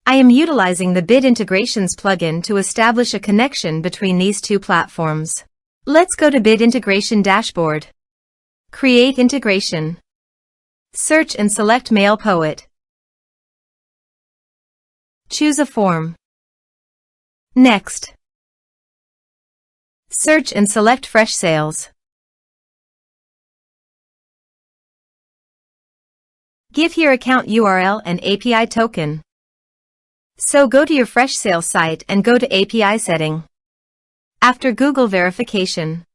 I am utilizing the Bit Integrations plugin to establish a connection between these two platforms. Let's go to Bit Integration Dashboard. Create integration. Search and select MailPoet. Choose a form. Next. Search and select Freshsales. Give your account URL and API token. So go to your Freshsales site and go to API setting. After Google verification.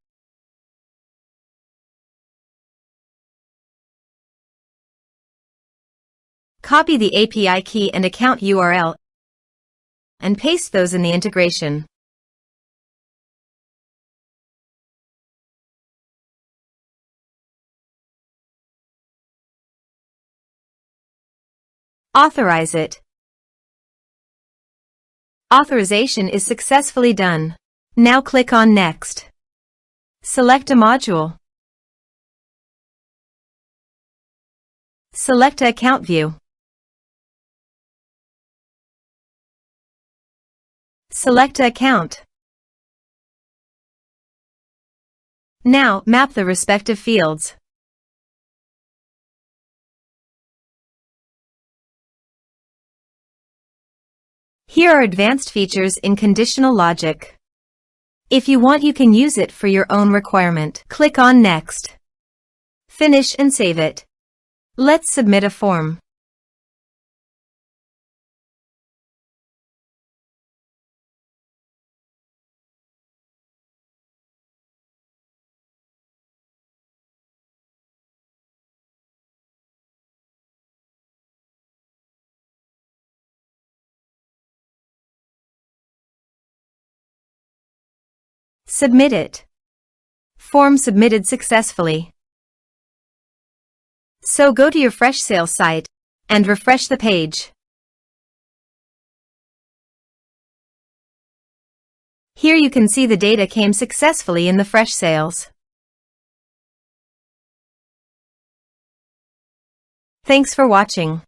Copy the API key and account URL and paste those in the integration. Authorize it. Authorization is successfully done. Now click on Next. Select a module. Select a account view. Select a account. Now, map the respective fields. Here are advanced features in conditional logic. If you want, you can use it for your own requirement. Click on Next. Finish and save it. Let's submit a form. Submit it. Form submitted successfully. So go to your Freshsales site and refresh the page. Here you can see the data came successfully in the Freshsales. Thanks for watching.